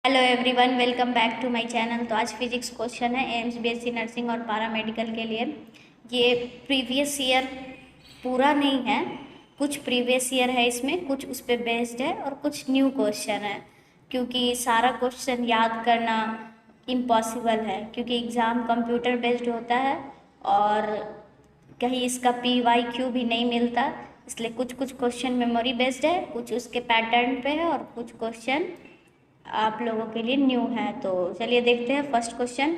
Hello everyone, welcome back to my channel. तो आज physics question है एम्स बीएससी नर्सिंग और पैरामेडिकल के लिए। ये प्रीवियस ईयर पूरा नहीं है, कुछ प्रीवियस ईयर है इसमें, कुछ उस पर बेस्ड है और कुछ न्यू क्वेश्चन है। क्योंकि सारा क्वेश्चन याद करना इम्पॉसिबल है, क्योंकि एग्ज़ाम कंप्यूटर बेस्ड होता है और कहीं इसका PYQ भी नहीं मिलता। इसलिए कुछ कुछ क्वेश्चन मेमोरी बेस्ड है, कुछ उसके पैटर्न पे है और कुछ क्वेश्चन आप लोगों के लिए न्यू है। तो चलिए देखते हैं फर्स्ट क्वेश्चन।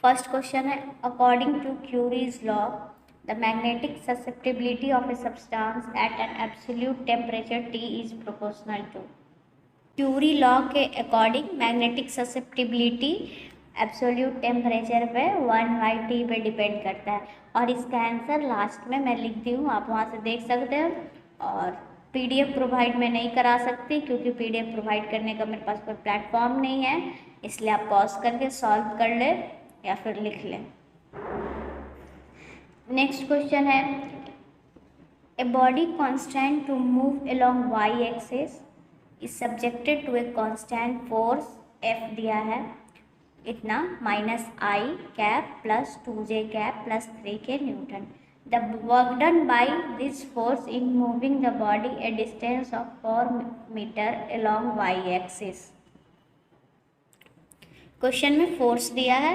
फर्स्ट क्वेश्चन है, according to Curie's law the magnetic susceptibility of a substance at an absolute temperature T is proportional to. Curie law के according magnetic susceptibility absolute temperature पे 1/T पे depend करता है और इसका answer last में मैं लिख दी हूँ, आप वहाँ से देख सकते हो। और PDF प्रोवाइड मैं नहीं करा सकती क्योंकि PDF प्रोवाइड करने का मेरे पास कोई प्लेटफॉर्म नहीं है, इसलिए आप पॉज करके सॉल्व कर ले या फिर लिख लें। नेक्स्ट क्वेश्चन है, a body constant to move along Y axis is subjected to a constant force F दिया है इतना -I cap plus 2J cap plus 3K newton. The work done by this force in moving the body a distance of 4 meter along Y axis। Question में force दिया है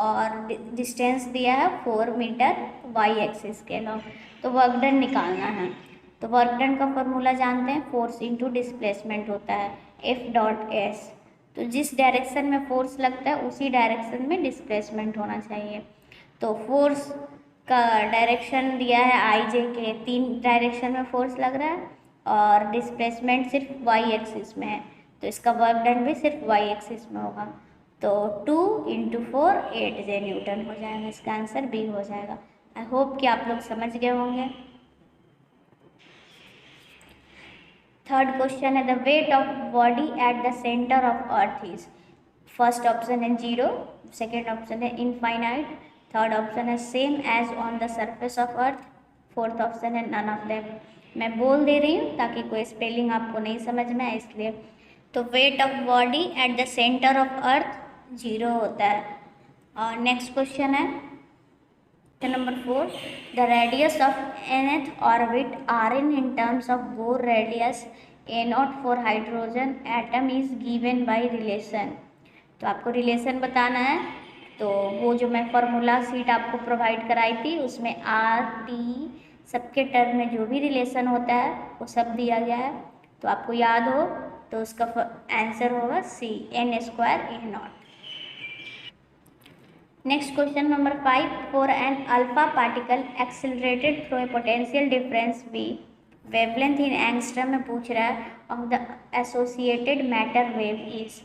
और distance दिया है 4 metre Y axis के along, तो work done निकालना है। तो वर्क डन का फॉर्मूला जानते हैं, फोर्स इनटू डिस्प्लेसमेंट होता है F.S। तो जिस डायरेक्शन में फोर्स लगता है उसी डायरेक्शन में डिस्प्लेसमेंट होना चाहिए। तो फोर्स का डायरेक्शन दिया है IJ के, 3 डायरेक्शन में फोर्स लग रहा है और डिस्प्लेसमेंट सिर्फ Y एक्सिस में है, तो इसका वर्क डन भी सिर्फ Y एक्सिस में होगा। तो 2 × 4 8J न्यूटन हो जाएगा, इसका आंसर B हो जाएगा। आई होप कि आप लोग समझ गए होंगे। थर्ड क्वेश्चन है, the weight of body at the centre of earth is. First option है 0, सेकेंड ऑप्शन है इनफाइनाइट, थर्ड ऑप्शन है same as on the surface of earth, fourth option है नन ऑफ देम। मैं बोल दे रही हूँ ताकि कोई स्पेलिंग आपको नहीं समझ में आए, इसलिए। तो wait of body at the centre of अर्थ 0 होता है। और नेक्स्ट क्वेश्चन है number 4, the radius of nth orbit Rn in terms of Bohr radius A0 for hydrogen atom is given by relation. तो आपको रिलेशन बताना है, तो वो जो मैं फॉर्मूला सीट आपको प्रोवाइड कराई थी उसमें RT सबके टर्म में जो भी रिलेशन होता है वो सब दिया गया है, तो आपको याद हो तो उसका आंसर होगा C n² A0। Next question number 5, for an alpha particle accelerated through a potential difference V wavelength in angstrom में पूछ रहा है of the associated matter wave is.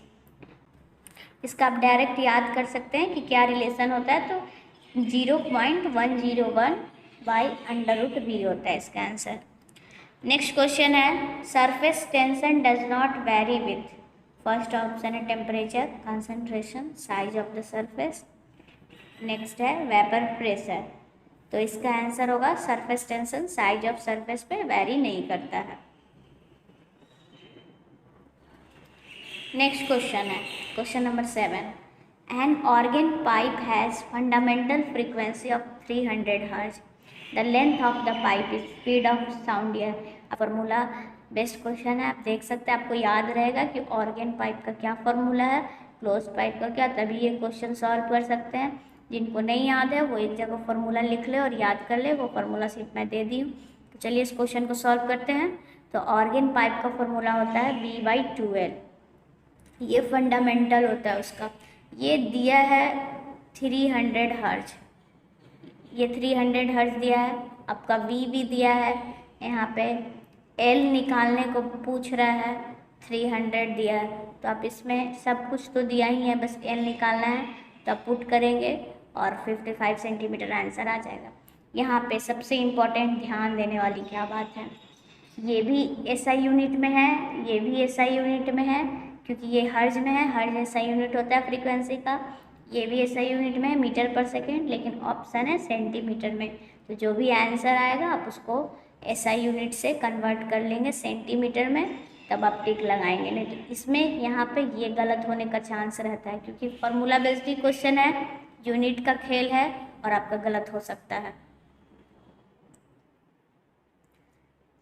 इसका आप डायरेक्ट याद कर सकते हैं कि क्या रिलेशन होता है, तो 0.101 बाई √V होता है इसका आंसर। नेक्स्ट क्वेश्चन है, surface tension does not vary with. First option है temperature, concentration, size of the surface, next है वेपर प्रेशर। तो इसका आंसर होगा surface tension size of surface पे वेरी नहीं करता है। नेक्स्ट क्वेश्चन है question number 7, an organ pipe has fundamental frequency of 300 hertz, the length of the pipe is speed of sound year. Formula best question है, आप देख सकते हैं, आपको याद रहेगा कि ऑर्गन पाइप का क्या फॉर्मूला है, क्लोज पाइप का क्या, तभी ये क्वेश्चन सॉल्व कर सकते हैं। जिनको नहीं याद है वो एक जगह फॉर्मूला लिख ले और याद कर ले, वो फॉर्मूला सिर्फ मैं दे दी हूँ। तो चलिए इस क्वेश्चन को सॉल्व करते हैं। तो ऑर्गन पाइप का फॉर्मूला होता है B/2L, ये फंडामेंटल होता है उसका। ये दिया है 300 हर्ट्ज, ये 300 हर्ट्ज दिया है, आपका V भी दिया है, यहाँ पे L निकालने को पूछ रहा है, 300 दिया है, तो आप इसमें सब कुछ तो दिया ही है, बस L निकालना है, तो आप पुट करेंगे और 55 सेंटीमीटर आंसर आ जाएगा। यहाँ पे सबसे इम्पोर्टेंट ध्यान देने वाली क्या बात है, ये भी SI यूनिट में है, ये भी SI यूनिट में है, क्योंकि ये हर्ज में है, हर्ज SI यूनिट होता है फ्रीक्वेंसी का, ये भी SI यूनिट में है मीटर पर सेकेंड, लेकिन ऑप्शन है सेंटीमीटर में। तो जो भी आंसर आएगा आप उसको SI यूनिट से कन्वर्ट कर लेंगे सेंटीमीटर में, तब आप टिक लगाएंगे, नहीं तो इसमें यहाँ पे ये गलत होने का चांस रहता है, क्योंकि फॉर्मूला बेस्ड ही क्वेश्चन है, यूनिट का खेल है और आपका गलत हो सकता है।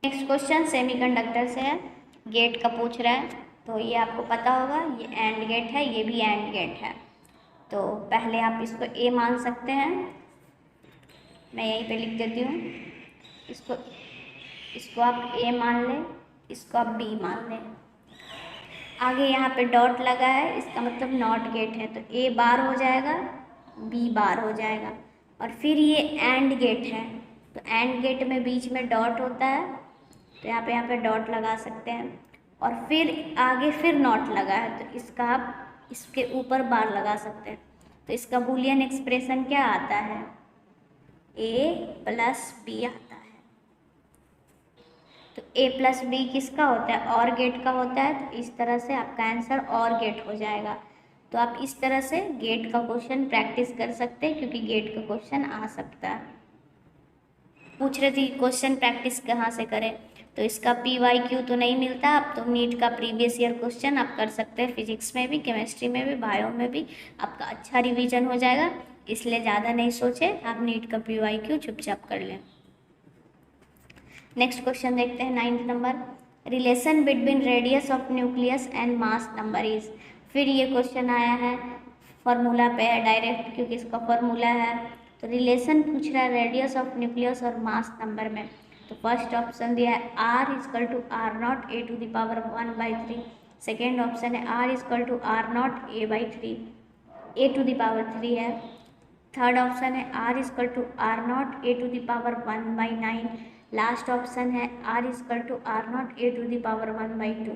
नेक्स्ट क्वेश्चन सेमीकंडक्टर से है, गेट का पूछ रहा है, तो ये आपको पता होगा, ये एंड गेट है, ये भी एंड गेट है। तो पहले आप इसको ए मान सकते हैं, मैं यहीं पे लिख देती हूँ, इसको आप ए मान लें, इसको आप बी मान लें। आगे यहाँ पे डॉट लगा है, इसका मतलब नॉट गेट है, तो ए बार हो जाएगा, बी बार हो जाएगा। और फिर ये एंड गेट है, तो एंड गेट में बीच में डॉट होता है, तो यहाँ पे डॉट लगा सकते हैं। और फिर आगे फिर नॉट लगा है, तो इसका आप इसके ऊपर बार लगा सकते हैं। तो इसका बूलियन एक्सप्रेशन क्या आता है, ए प्लस बी आता है। तो ए प्लस बी किसका होता है, और गेट का होता है, तो इस तरह से आपका आंसर और गेट हो जाएगा। तो आप इस तरह से गेट का क्वेश्चन प्रैक्टिस कर सकते हैं, क्योंकि गेट का क्वेश्चन आ सकता है। पूछ रहे थे क्वेश्चन प्रैक्टिस कहाँ से करें, तो इसका PYQ तो नहीं मिलता, आप तो नीट का प्रीवियस ईयर क्वेश्चन आप कर सकते हैं, फिजिक्स में भी, केमिस्ट्री में भी, बायो में भी, आपका अच्छा रिवीजन हो जाएगा। इसलिए ज़्यादा नहीं सोचे, आप नीट का PYQ चुपचाप कर लें। नेक्स्ट क्वेश्चन देखते हैं 9th number, relation between radius of nucleus and mass number is. फिर ये क्वेश्चन आया है, फार्मूला पे है डायरेक्ट, क्योंकि इसका फार्मूला है। तो रिलेशन पूछ रहा है रेडियस ऑफ न्यूक्लियस और मास नंबर में। तो फर्स्ट ऑप्शन दिया है R=R0 A⁻1/3। सेकेंड ऑप्शन है R=R0 A⁻3 है। थर्ड ऑप्शन है R=R0 A⁻1/9। लास्ट ऑप्शन है R=R0 A⁻1/2।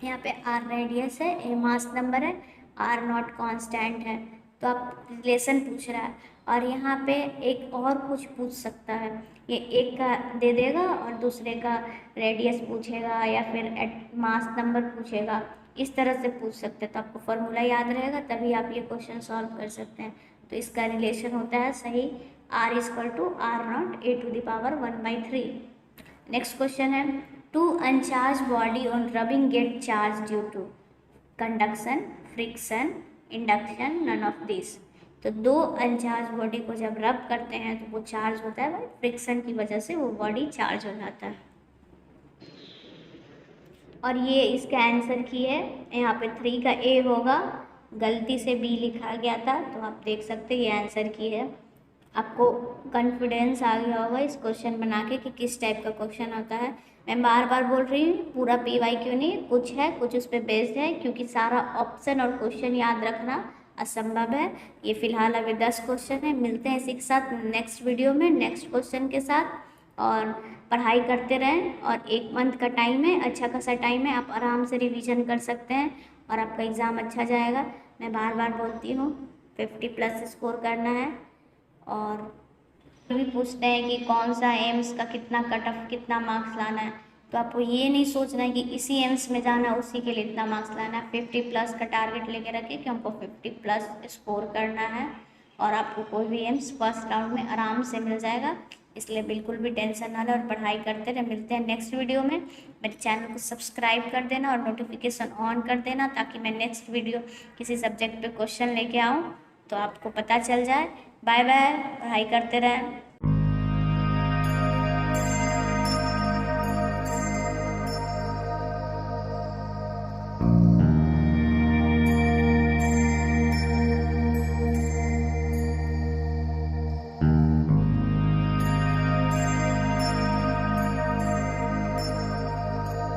यहाँ पे R रेडियस है, A मास नंबर है, R0 कांस्टेंट है। तो आप रिलेशन पूछ रहा है, और यहाँ पे एक और कुछ पूछ सकता है, ये एक का दे देगा और दूसरे का रेडियस पूछेगा, या फिर मास नंबर पूछेगा, इस तरह से पूछ सकते हैं। तो आपको फॉर्मूला याद रहेगा, तभी आप ये क्वेश्चन सॉल्व कर सकते हैं। तो इसका रिलेशन होता है सही R=R0 A⁻1/3। नेक्स्ट क्वेश्चन है, two uncharged body on rubbing get charge due to conduction, friction, induction, none of this. तो दो अनचार्ज बॉडी को जब रब करते हैं तो वो चार्ज होता है, भाई फ्रिक्शन की वजह से वो बॉडी चार्ज हो जाता है। और ये इसका आंसर की है, यहाँ पे 3 का ए होगा, गलती से बी लिखा गया था, तो आप देख सकते हैं ये आंसर की है। आपको कॉन्फिडेंस आ गया होगा इस क्वेश्चन बना के कि किस टाइप का क्वेश्चन होता है। मैं बार बार बोल रही हूँ, पूरा PYQ नहीं, कुछ है, कुछ उस पर बेस्ड है, क्योंकि सारा ऑप्शन और क्वेश्चन याद रखना असंभव है। ये फिलहाल अभी 10 क्वेश्चन है। मिलते हैं इसी के साथ नेक्स्ट वीडियो में नेक्स्ट क्वेश्चन के साथ, और पढ़ाई करते रहें। और 1 मंथ का टाइम है, अच्छा खासा टाइम है, आप आराम से रिवीजन कर सकते हैं और आपका एग्ज़ाम अच्छा जाएगा। मैं बार बार बोलती हूँ 50+ स्कोर करना है। और भी पूछते हैं कि कौन सा एम्स का कितना कट ऑफ, कितना मार्क्स लाना है, तो आपको ये नहीं सोचना है कि इसी एम्स में जाना है, उसी के लिए इतना मार्क्स लाना है। 50+ का टारगेट लेके रखें कि हमको 50+ स्कोर करना है, और आपको कोई भी एम्स फर्स्ट राउंड में आराम से मिल जाएगा। इसलिए बिल्कुल भी टेंशन ना लें और पढ़ाई करते रहें। मिलते हैं नेक्स्ट वीडियो में। मेरे चैनल को सब्सक्राइब कर देना और नोटिफिकेशन ऑन कर देना, ताकि मैं नेक्स्ट वीडियो किसी सब्जेक्ट पे क्वेश्चन लेके आऊँ तो आपको पता चल जाए। बाय बाय, पढ़ाई करते रहें।